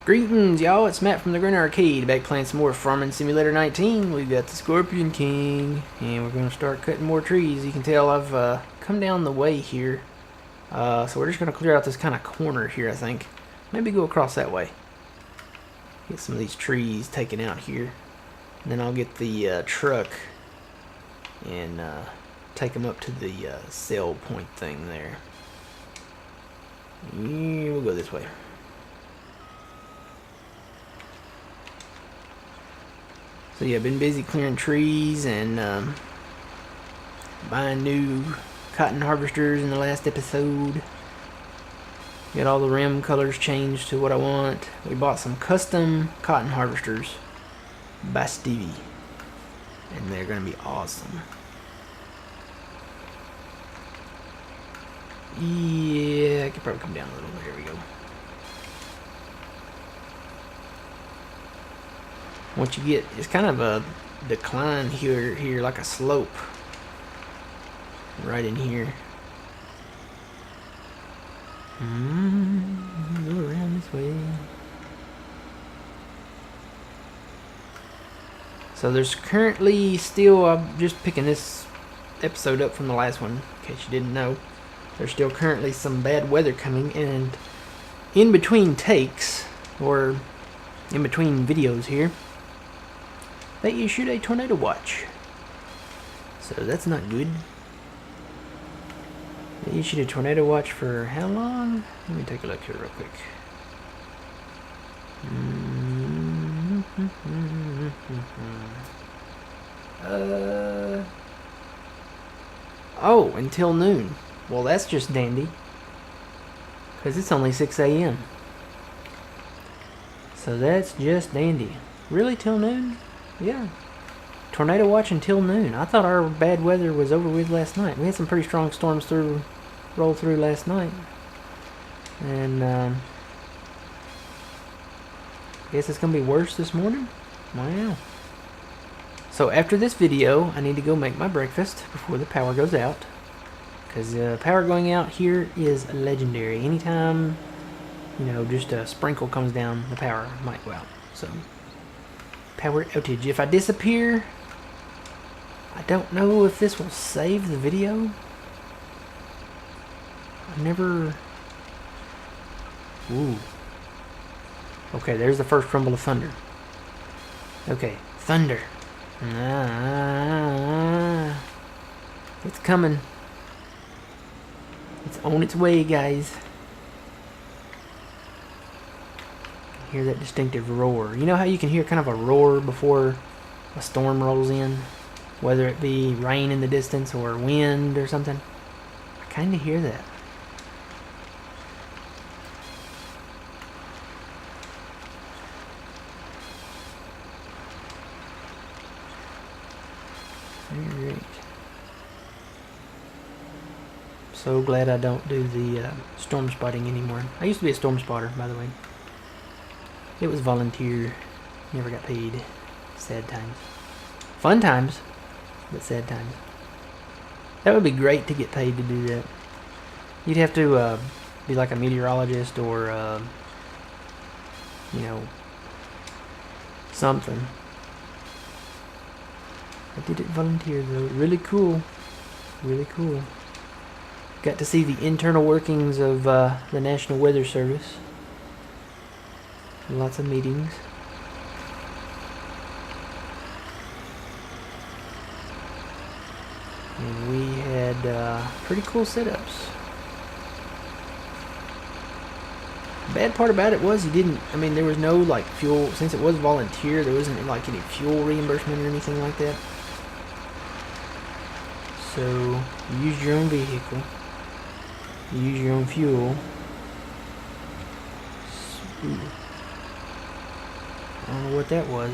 Greetings, y'all. It's Matt from the Grin Arcade, back playing some more Farming Simulator 19. We've got the Scorpion King, and we're going to start cutting more trees. You can tell I've come down the way here, so we're just going to clear out this kind of corner here, I think. Maybe go across that way. Get some of these trees taken out here. And then I'll get the truck and take them up to the sell point thing there. Yeah, we'll go this way. So yeah, I've been busy clearing trees and buying new cotton harvesters in the last episode. Got all the rim colors changed to what I want. We bought some custom cotton harvesters by Stevie, and they're gonna be awesome. Yeah, I could probably come down a little. There we go. Once you get, it's kind of a decline here, like a slope right in here. Go around this way. So there's currently still, I'm just picking this episode up from the last one, in case you didn't know. There's still currently some bad weather coming, and in between takes, or in between videos here, they issued a tornado watch. So that's not good. They issued a tornado watch for how long? Let me take a look here real quick. Oh, until noon. Well, that's just dandy, because it's only 6 a.m. So that's just dandy. Really, till noon? Yeah. Tornado watch until noon. I thought our bad weather was over with last night. We had some pretty strong storms roll through last night. And I guess it's going to be worse this morning? Wow. So after this video, I need to go make my breakfast before the power goes out. Because power going out here is legendary. Anytime, you know, just a sprinkle comes down, the power might go out. So, power outage. If I disappear, I don't know if this will save the video. I never... Ooh. Okay, there's the first rumble of thunder. Okay, thunder. It's coming. It's on its way, guys. Hear that distinctive roar. You know how you can hear kind of a roar before a storm rolls in? Whether it be rain in the distance or wind or something. I kind of hear that. Alright. So glad I don't do the storm spotting anymore. I used to be a storm spotter, by the way. It was volunteer. Never got paid. Sad times. Fun times, but sad times. That would be great to get paid to do that. You'd have to be like a meteorologist or, you know, something. I did it volunteer though. Really cool. Really cool. Got to see the internal workings of the National Weather Service. Lots of meetings. And we had pretty cool setups. The bad part about it was there was no like fuel, since it was volunteer, there wasn't like any fuel reimbursement or anything like that. So you use your own vehicle. You use your own fuel. Ooh. I don't know what that was.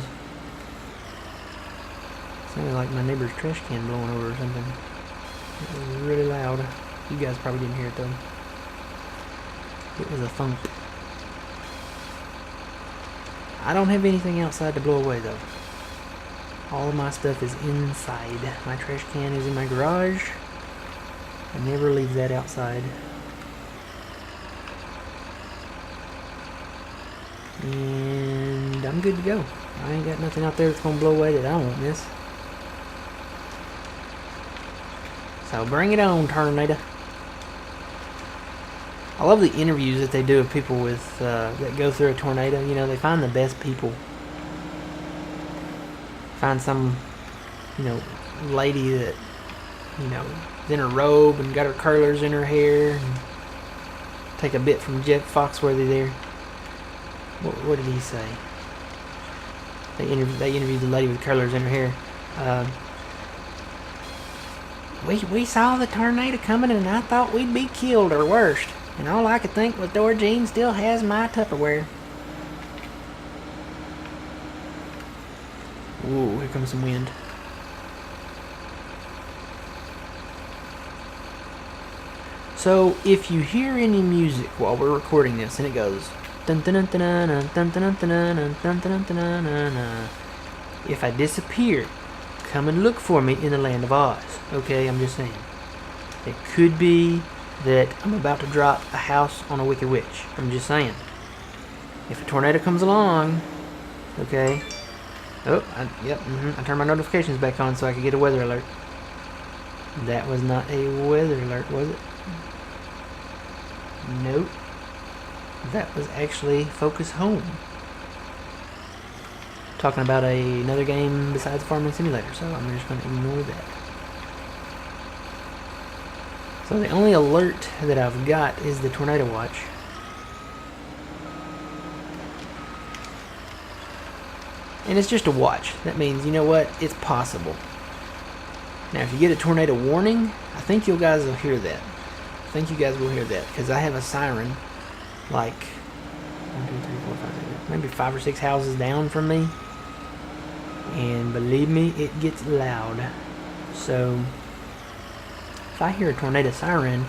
Sounded like my neighbor's trash can blowing over or something. It was really loud. You guys probably didn't hear it though. It was a thump. I don't have anything outside to blow away though. All of my stuff is inside. My trash can is in my garage. I never leave that outside. And I'm good to go. I ain't got nothing out there that's gonna blow away that I won't miss. So bring it on, tornado. I love the interviews that they do of people with that go through a tornado. You know, they find the best people. Find some, you know, lady that, you know, is in her robe and got her curlers in her hair. And take a bit from Jeff Foxworthy there. What did he say? They interviewed the lady with curlers in her hair. We saw the tornado coming and I thought we'd be killed or worse. And all I could think was Dora Jean still has my Tupperware. Ooh, here comes some wind. So if you hear any music while we're recording this and it goes dun dun dun dun dun dun dun dun dun dun dun, if I disappear, come and look for me in the land of Oz. Okay, I'm just saying. It could be that I'm about to drop a house on a wicked witch. I'm just saying. If a tornado comes along, okay. Oh, I turned my notifications back on so I could get a weather alert. That was not a weather alert, was it? Nope. That was actually Focus Home. Talking about another game besides Farming Simulator, so I'm just going to ignore that. So the only alert that I've got is the tornado watch. And it's just a watch. That means, you know what? It's possible. Now, if you get a tornado warning, I think you guys will hear that. I think you guys will hear that, because I have a siren, like, 1, 2, 3, 4, 5, 6, maybe 5 or 6 houses down from me. And believe me, it gets loud. So if I hear a tornado siren,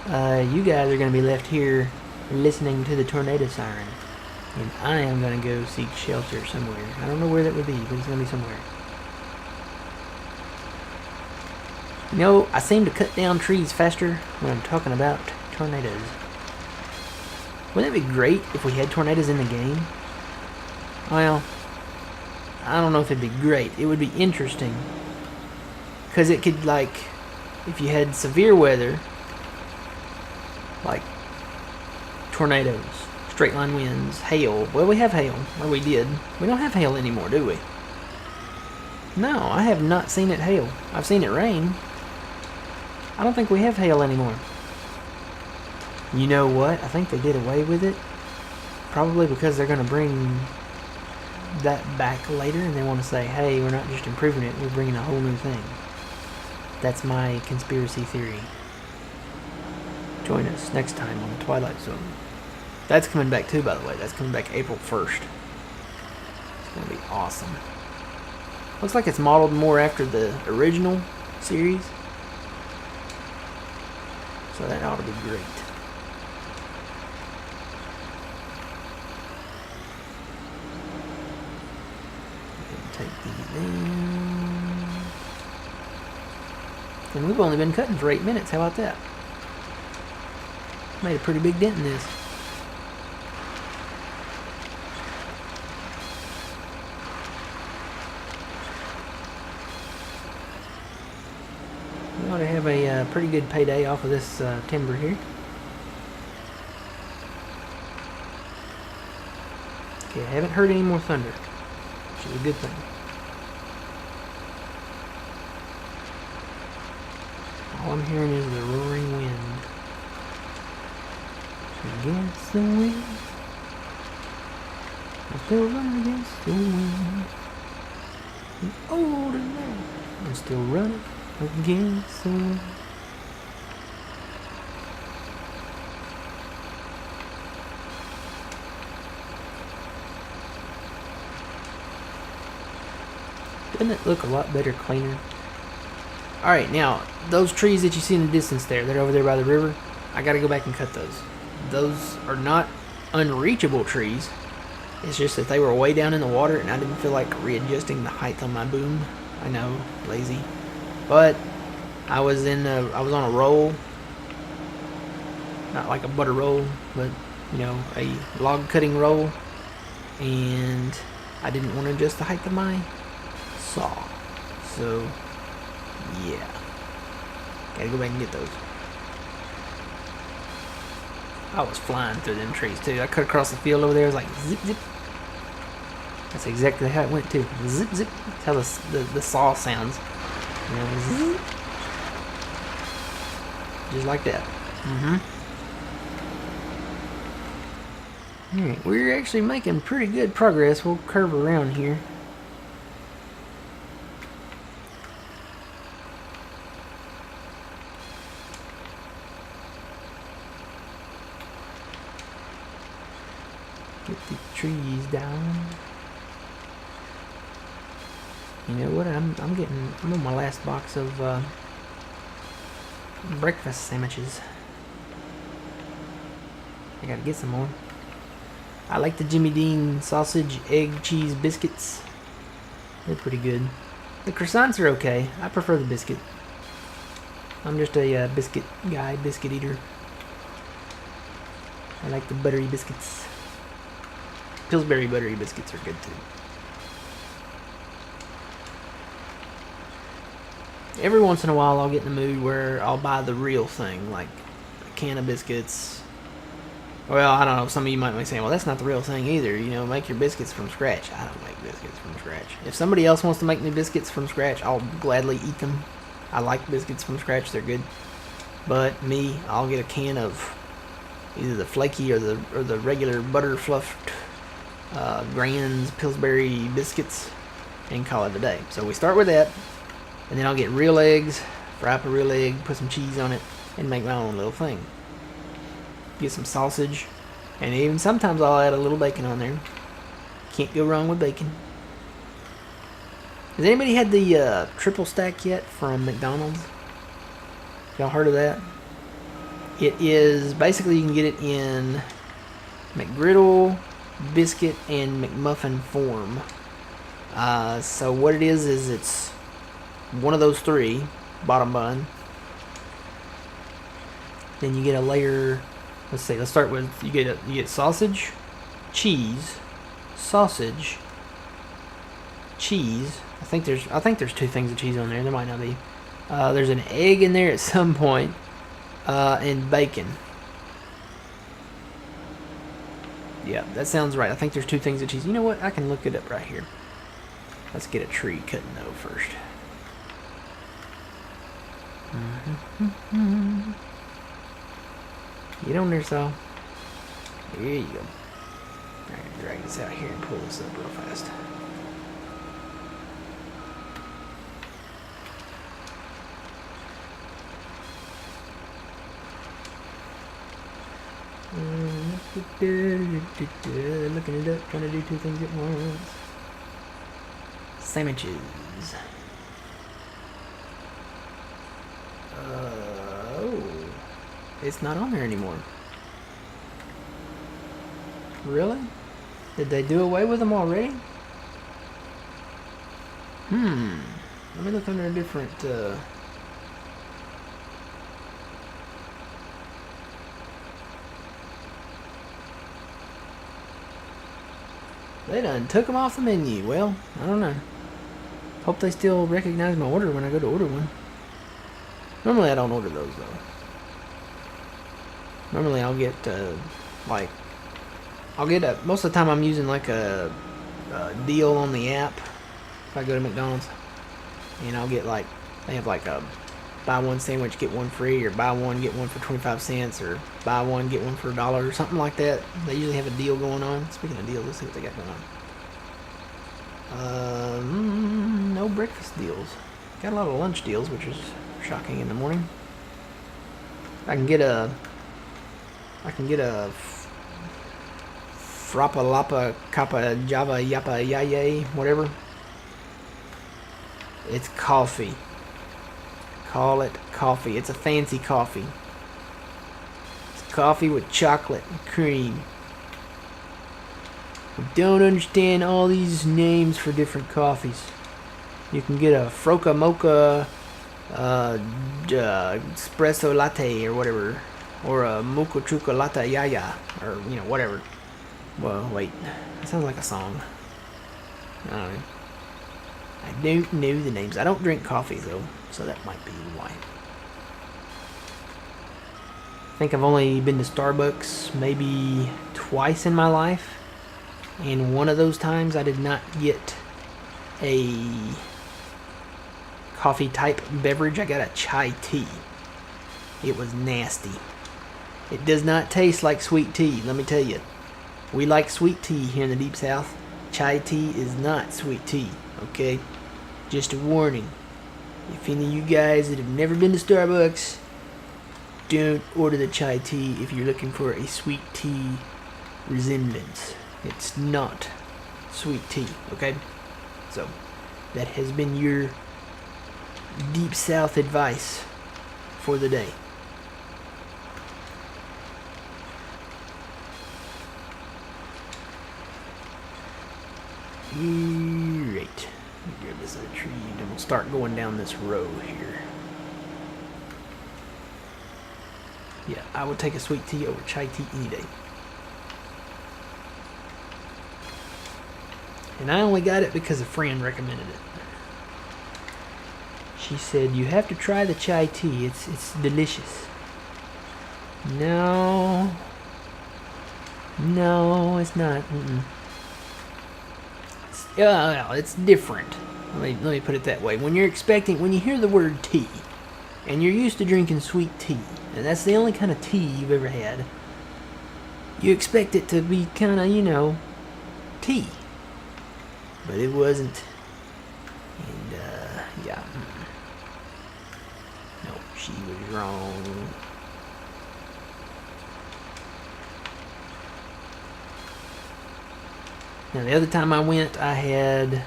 you guys are going to be left here listening to the tornado siren. And I am going to go seek shelter somewhere. I don't know where that would be, but it's going to be somewhere. You know, I seem to cut down trees faster when I'm talking about tornadoes. Wouldn't it be great if we had tornadoes in the game? Well, I don't know if it'd be great. It would be interesting. Because it could, like, if you had severe weather, like tornadoes, straight line winds, hail. Well, we have hail. Well, we did. We don't have hail anymore, do we? No, I have not seen it hail. I've seen it rain. I don't think we have hail anymore. You know what? I think they did away with it. Probably because they're going to bring that back later and they want to say, hey, we're not just improving it, we're bringing a whole new thing. That's my conspiracy theory. Join us next time on the Twilight Zone. That's coming back too, by the way. That's coming back April 1st. It's going to be awesome. Looks like it's modeled more after the original series. So that ought to be great. Take these down. And we've only been cutting for 8 minutes. How about that? Made a pretty big dent in this. We ought to have a pretty good payday off of this timber here. Okay, I haven't heard any more thunder, which is a good thing. All I'm hearing is the roaring wind. Against the wind. I'm still running against the wind. I'm older now. I'm still running against the wind. Doesn't it look a lot better, cleaner? Alright, now, those trees that you see in the distance there, they're over there by the river. I gotta go back and cut those. Those are not unreachable trees. It's just that they were way down in the water and I didn't feel like readjusting the height on my boom. I know, lazy. But I was on a roll. Not like a butter roll, but you know, a log cutting roll. and I didn't want to adjust the height of my saw. So, yeah. Gotta go back and get those. I was flying through them trees too. I cut across the field over there. It was like zip, zip. That's exactly how it went too. Zip, zip. That's how the saw sounds. You know, zip. Just like that. Alright, we're actually making pretty good progress. We'll curve around here. Get the trees down. You know what? I'm on my last box of breakfast sandwiches. I gotta get some more. I like the Jimmy Dean sausage, egg, cheese, biscuits. They're pretty good. The croissants are okay. I prefer the biscuit. I'm just a biscuit guy, biscuit eater. I like the buttery biscuits. Pillsbury buttery biscuits are good too. Every once in a while I'll get in the mood where I'll buy the real thing, like a can of biscuits. Well, I don't know, some of you might be saying, well, that's not the real thing either. You know, make your biscuits from scratch. I don't make biscuits from scratch. If somebody else wants to make me biscuits from scratch, I'll gladly eat them. I like biscuits from scratch, they're good. But me, I'll get a can of either the flaky or the regular butter fluffed Grand's Pillsbury biscuits and call it a day. So we start with that, and then I'll get real eggs, fry up a real egg, put some cheese on it, and make my own little thing. Get some sausage, and even sometimes I'll add a little bacon on there. Can't go wrong with bacon. Has anybody had the triple stack yet from McDonald's? Y'all heard of that? It is basically, you can get it in McGriddle, biscuit, and McMuffin form. So what it is it's one of those three, bottom bun. Then you get a layer. Let's see. Let's start with you get sausage, cheese, sausage, cheese. I think there's two things of cheese on there. There might not be. There's an egg in there at some point, and bacon. Yeah, that sounds right. I think there's two things of cheese. You know what? I can look it up right here. Let's get a tree cutting though first. Get on there, saw. There you go. Alright, drag this out here and pull this up real fast. Looking it up, trying to do two things at once. Sandwiches. Oh, it's not on there anymore. Really? Did they do away with them already? Let me look under a different, They done took them off the menu. Well, I don't know. Hope they still recognize my order when I go to order one. Normally I don't order those though. Normally I'll get most of the time I'm using like a deal on the app if I go to McDonald's, and I'll get like, they have like a buy one sandwich get one free, or buy one get one for 25 cents, or buy one get one for $1 or something like that. They usually have a deal going on. Speaking of deals, let's see what they got going on. No breakfast deals. Got a lot of lunch deals, which is shocking in the morning. I can get a Frappa Lapa Kappa Java Yappa Yaye, whatever. It's coffee. Call it coffee. It's a fancy coffee. It's coffee with chocolate and cream. I don't understand all these names for different coffees. You can get a Froca Mocha espresso latte or whatever, or a Mocha Chuca Latte Yaya, or whatever. Well, wait. That sounds like a song. I don't know. I don't know the names. I don't drink coffee, though, so that might be why. I think I've only been to Starbucks maybe twice in my life. And one of those times I did not get a coffee type beverage. I got a chai tea. It was nasty. It does not taste like sweet tea, let me tell you. We like sweet tea here in the Deep South. Chai tea is not sweet tea, okay? Just a warning. If any of you guys that have never been to Starbucks, don't order the chai tea if you're looking for a sweet tea resemblance. It's not sweet tea, okay? So, that has been your Deep South advice for the day. Right. Grab this other tree and we'll start going down this row here. Yeah, I would take a sweet tea over chai tea any day. And I only got it because a friend recommended it. She said, you have to try the chai tea. It's delicious. No, it's not. It's different. Let me put it that way. When you hear the word tea, and you're used to drinking sweet tea, and that's the only kind of tea you've ever had, you expect it to be kind of, tea. But it wasn't. And, yeah. No, she was wrong. Now, the other time I went, I had...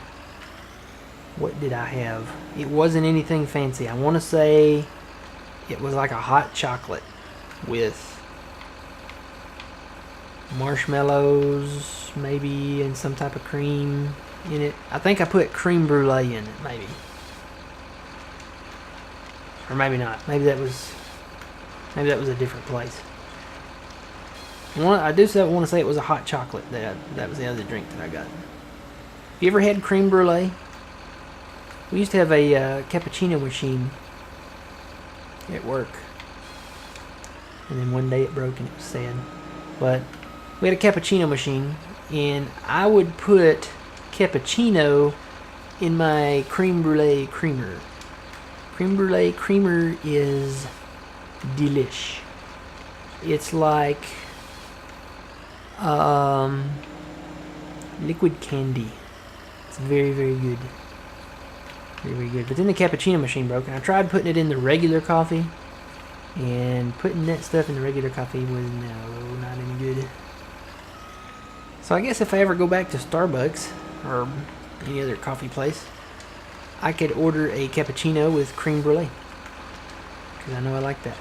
What did I have? It wasn't anything fancy. I want to say it was like a hot chocolate with marshmallows, maybe, and some type of cream in it. I think I put creme brulee in it, maybe. Or maybe not. Maybe that was a different place. I do want to say it was a hot chocolate. That was the other drink that I got. You ever had creme brulee? We used to have a cappuccino machine at work. And then one day it broke and it was sad. But we had a cappuccino machine, and I would put cappuccino in my creme brulee creamer. Creme brulee creamer is delish. It's like liquid candy. It's very, very good. Very, very good. But then the cappuccino machine broke, and I tried putting it in the regular coffee, and putting that stuff in the regular coffee was not any good. So I guess if I ever go back to Starbucks or any other coffee place, I could order a cappuccino with creme brulee, because I know I like that.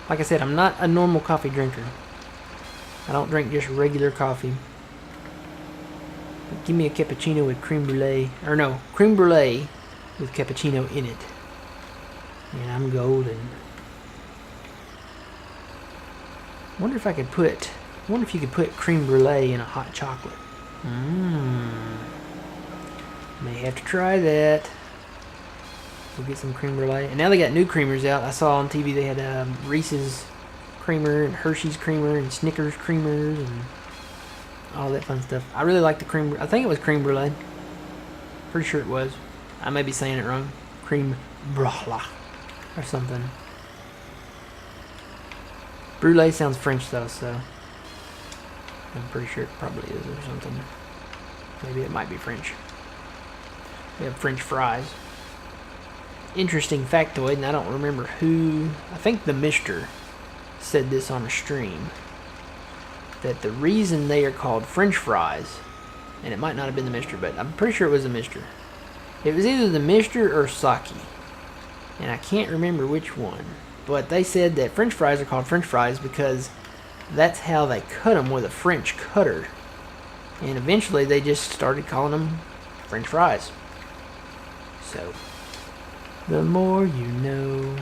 Like I said, I'm not a normal coffee drinker. I don't drink just regular coffee. But give me a cappuccino with creme brulee, or no, creme brulee with cappuccino in it, and I'm golden. Wonder if you could put creme brulee in a hot chocolate. May have to try that. We'll get some creme brulee. And now they got new creamers out. I saw on TV they had Reese's creamer and Hershey's creamer and Snickers creamers and all that fun stuff. I really like the creme. I think it was creme brulee. Pretty sure it was. I may be saying it wrong. Creme brulee or something. Brulee sounds French though, so I'm pretty sure it probably is or something. Maybe it might be French. We have French fries. Interesting factoid, and I don't remember who. I think the Mister said this on a stream, that the reason they are called French fries, and it might not have been the Mister, but I'm pretty sure it was the Mister. It was either the Mister or Saki, and I can't remember which one. But they said that French fries are called French fries because that's how they cut them, with a French cutter. And eventually they just started calling them French fries. So, the more you know.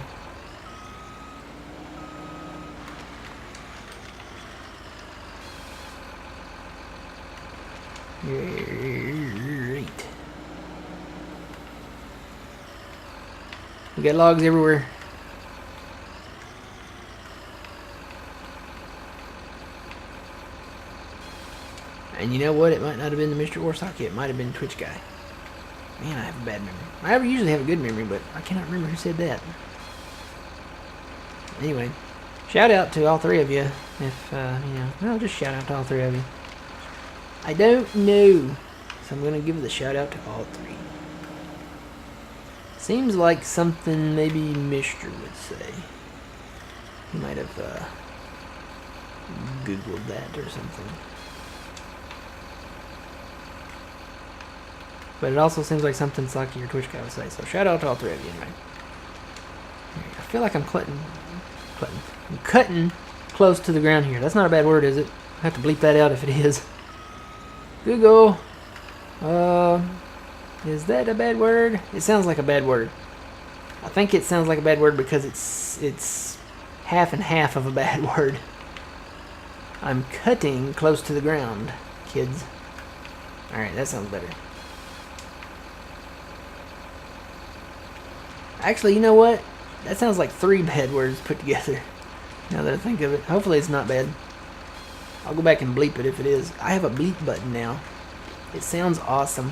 Great. We got logs everywhere. And you know what? It might not have been the Mr. Orsaki. It might have been Twitch guy. Man, I have a bad memory. I usually have a good memory, but I cannot remember who said that. Anyway, shout out to all three of you. If, well, just shout out to all three of you. I don't know, so I'm going to give the shout out to all three. Seems like something maybe Mr. would say. He might have Googled that or something. But it also seems like something Saki or Twitch guy would say. So shout out to all three of you anyway. I feel like I'm cutting close to the ground here. That's not a bad word, is it? I have to bleep that out if it is. Google. Is that a bad word? It sounds like a bad word. I think it sounds like a bad word because it's half and half of a bad word. I'm cutting close to the ground, kids. Alright, that sounds better. Actually, you know what? That sounds like 3 bad words put together. Now that I think of it. Hopefully it's not bad. I'll go back and bleep it if it is. I have a bleep button now. It sounds awesome.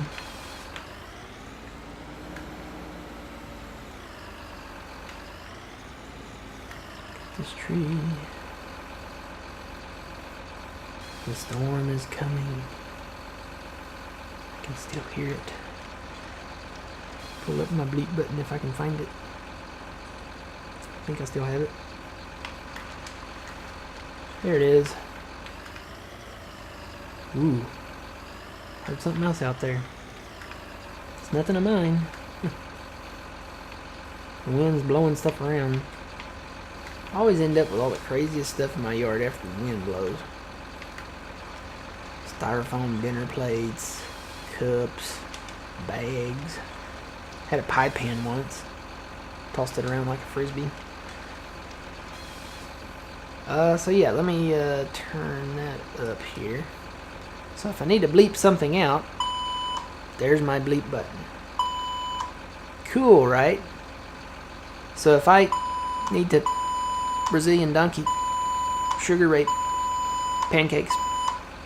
This tree. The storm is coming. I can still hear it. Pull up my bleep button if I can find it. I think I still have it. There it is. Ooh. Heard something else out there. It's nothing of mine. The wind's blowing stuff around. I always end up with all the craziest stuff in my yard after the wind blows. Styrofoam dinner plates, cups, bags. Had a pie pan once. Tossed it around like a frisbee. So yeah, let me turn that up here. So if I need to bleep something out, there's my bleep button. Cool, right? So if I need to Brazilian donkey sugar rape pancakes,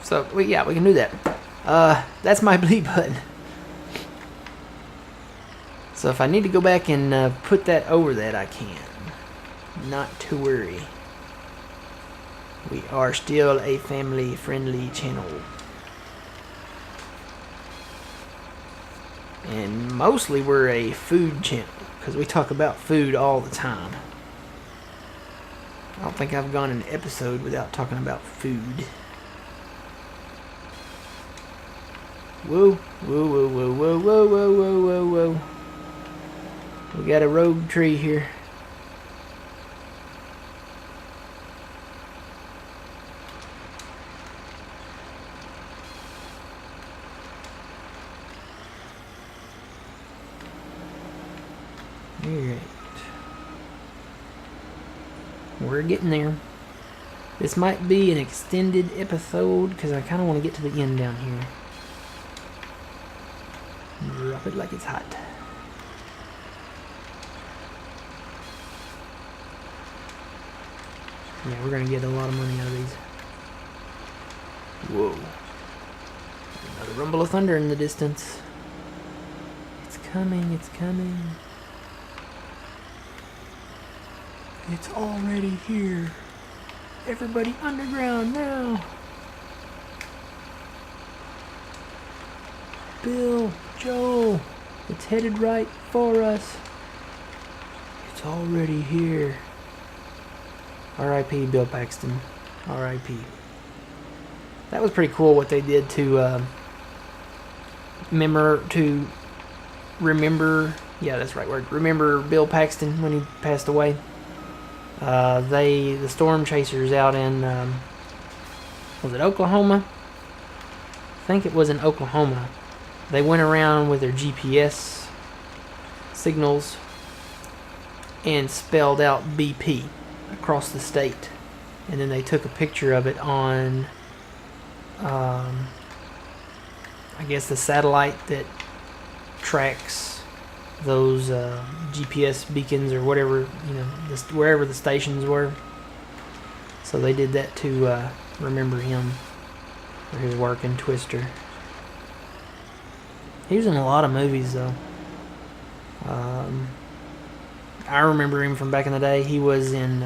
so yeah, we can do that. That's my bleep button. So if I need to go back and put that over that, I can. Not to worry. We are still a family-friendly channel. And mostly we're a food channel, because we talk about food all the time. I don't think I've gone an episode without talking about food. Whoa, whoa, whoa, whoa, whoa, whoa, whoa, whoa, whoa, whoa. We got a rogue tree here. Alright. We're getting there. This might be an extended episode because I kind of want to get to the end down here. Drop it like it's hot. Yeah, we're going to get a lot of money out of these. Whoa. Another rumble of thunder in the distance. It's coming, it's coming. It's already here. Everybody underground now. Bill, Joel, it's headed right for us. It's already here. R.I.P. Bill Paxton. R.I.P. That was pretty cool what they did to remember. Yeah, that's the right word. Remember Bill Paxton when he passed away. The storm chasers out in was it Oklahoma? I think it was in Oklahoma. They went around with their GPS signals and spelled out BP across the state, and then they took a picture of it on I guess the satellite that tracks those GPS beacons or whatever, wherever the stations were. So they did that to remember him for his work in Twister. He was in a lot of movies though. I remember him from back in the day. He was in,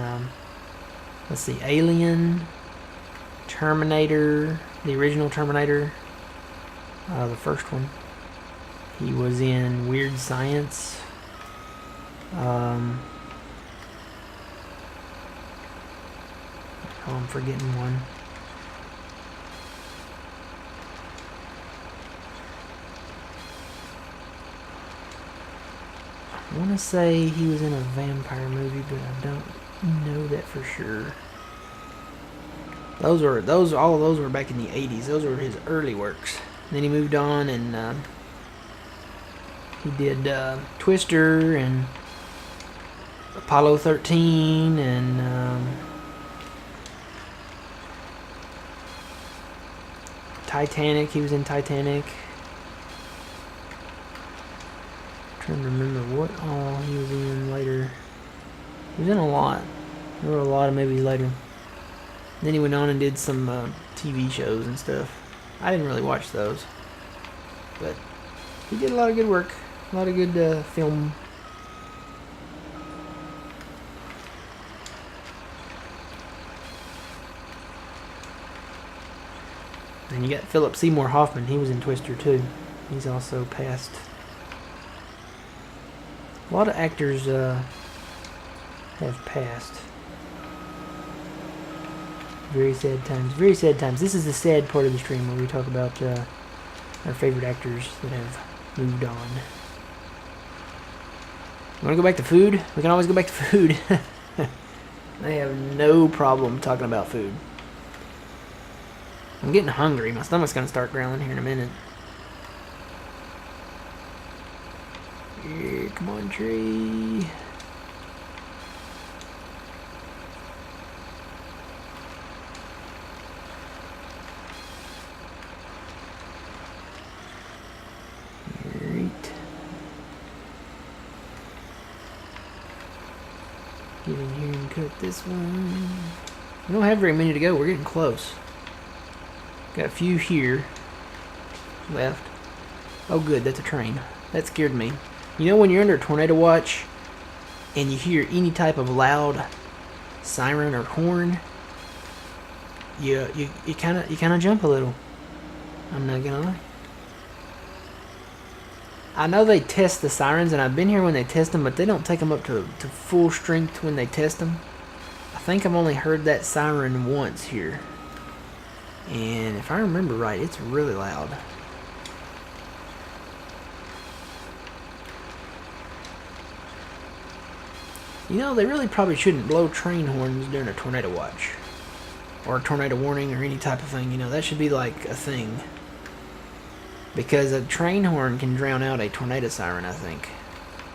let's see, Alien, Terminator, the original Terminator, the first one. He was in Weird Science. Oh, I'm forgetting one. I want to say he was in a vampire movie, but I don't know that for sure. All of those were back in the 80s. Those were his early works. And then he moved on and he did Twister and Apollo 13 and Titanic. He was in Titanic. Trying to remember what all he was in later. He was in a lot. There were a lot of movies later. Then he went on and did some TV shows and stuff. I didn't really watch those, but he did a lot of good work, a lot of good film. And you got Philip Seymour Hoffman. He was in Twister too. He's also passed. A lot of actors have passed. Very sad times. Very sad times. This is the sad part of the stream where we talk about our favorite actors that have moved on. You want to go back to food? We can always go back to food. I have no problem talking about food. I'm getting hungry. My stomach's going to start growling here in a minute. Yeah, come on, tree. Great. Get in here and cut this one. We don't have very many to go. We're getting close. Got a few here left. Oh, good. That's a train. That scared me. You know when you're under a tornado watch and you hear any type of loud siren or horn, you kind of jump a little. I'm not gonna lie. I know they test the sirens, and I've been here when they test them, but they don't take them up to full strength when they test them. I think I've only heard that siren once here, and if I remember right, it's really loud. You know, they really probably shouldn't blow train horns during a tornado watch. Or a tornado warning or any type of thing. You know, that should be like a thing. Because a train horn can drown out a tornado siren, I think.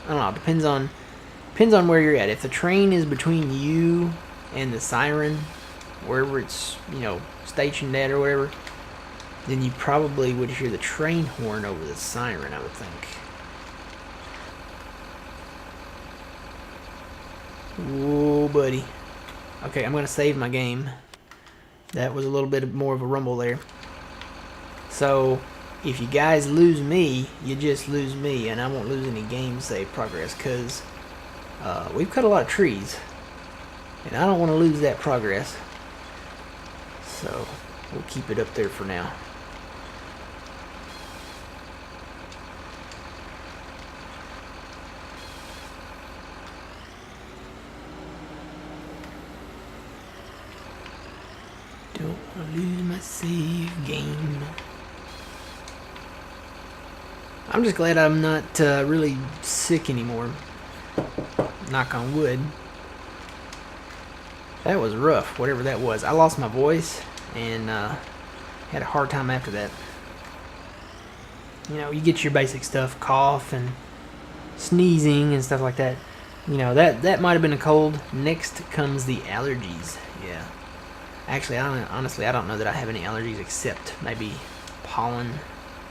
I don't know, depends on where you're at. If the train is between you and the siren, wherever it's, stationed at or whatever, then you probably would hear the train horn over the siren, I would think. Whoa, buddy. Okay, I'm going to save my game. That was a little bit more of a rumble there. So, if you guys lose me, you just lose me, and I won't lose any game save progress, because we've cut a lot of trees, and I don't want to lose that progress. So, we'll keep it up there for now. Don't want to lose my save game. I'm just glad I'm not really sick anymore. Knock on wood. That was rough, whatever that was. I lost my voice and had a hard time after that. You get your basic stuff, cough and sneezing and stuff like that. That might have been a cold. Next comes the allergies. Yeah. Actually, honestly, I don't know that I have any allergies except maybe pollen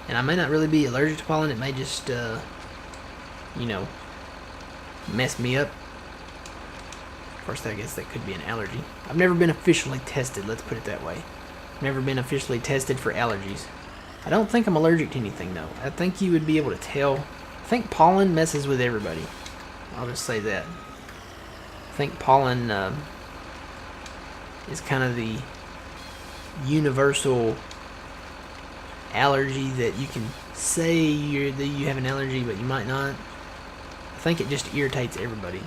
And I may not really be allergic to pollen. It may just, you know, mess me up. Of course, I guess that could be an allergy. I've never been officially tested, let's put it that way. Never been officially tested for allergies. I don't think I'm allergic to anything, though. I think you would be able to tell. I think pollen messes with everybody. I'll just say that. I think pollen is kind of the universal allergy that you can say that you have an allergy, but you might not. I think it just irritates everybody.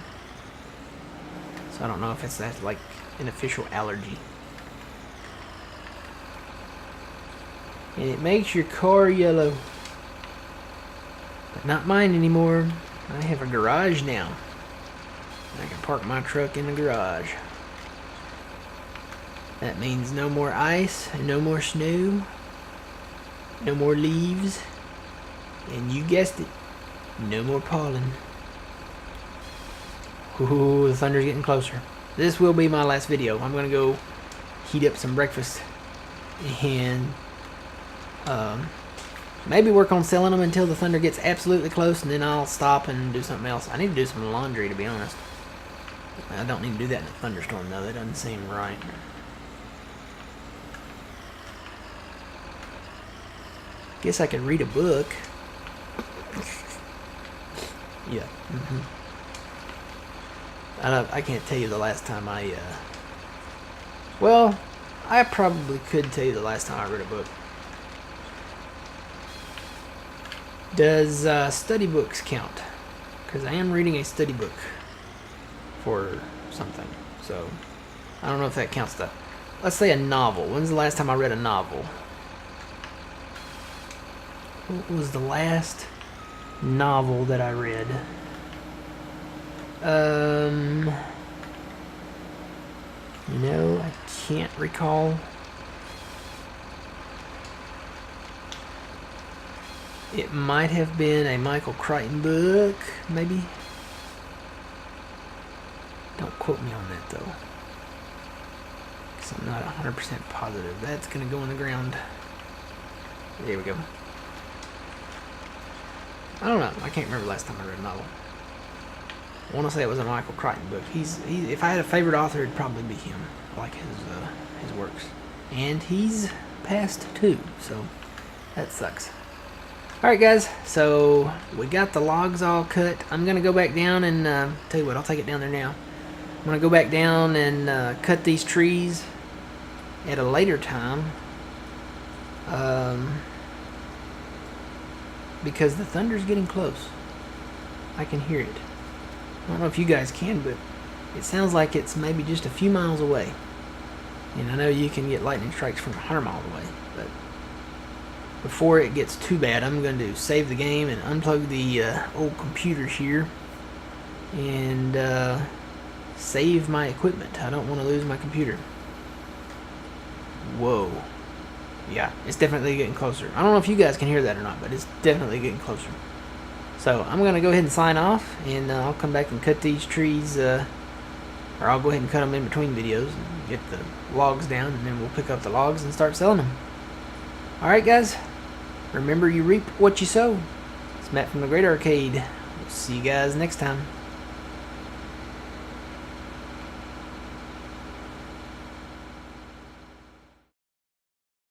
So I don't know if it's that like an official allergy. And it makes your car yellow. But not mine anymore. I have a garage now. I can park my truck in the garage. That means no more ice and no more snow. No more leaves. And you guessed it, no more pollen. Ooh, the thunder's getting closer. This will be my last video. I'm gonna go heat up some breakfast and maybe work on selling them until the thunder gets absolutely close, and then I'll stop and do something else. I need to do some laundry, to be honest. I don't need to do that in a thunderstorm, though. That doesn't seem right. Guess I could read a book. Yeah. I can't tell you the last time well, I probably could tell you the last time I read a book. Does study books count? Because I am reading a study book for something. So, I don't know if that counts though. Let's say a novel. When's the last time I read a novel? What was the last novel that I read? You know, I can't recall. It might have been a Michael Crichton book, maybe. Don't quote me on that though, because I'm not 100% positive. That's gonna go in the ground. There we go. I don't know. I can't remember last time I read a novel. I want to say it was a Michael Crichton book. If I had a favorite author, it'd probably be him. I like his works. And he's passed too, so that sucks. Alright guys, so we got the logs all cut. I'm going to go back down and, tell you what, I'll take it down there now. I'm going to go back down and cut these trees at a later time. Because the thunder's getting close. I can hear it. I don't know if you guys can, but it sounds like it's maybe just a few miles away. And I know you can get lightning strikes from 100 miles away, but before it gets too bad, I'm going to save the game and unplug the old computers here and save my equipment. I don't want to lose my computer. Whoa. Yeah, it's definitely getting closer. I don't know if you guys can hear that or not, but it's definitely getting closer. So I'm going to go ahead and sign off, and I'll come back and cut these trees, or I'll go ahead and cut them in between videos and get the logs down, and then we'll pick up the logs and start selling them. Alright guys, remember you reap what you sow. It's Matt from the Great Arcade. We'll see you guys next time.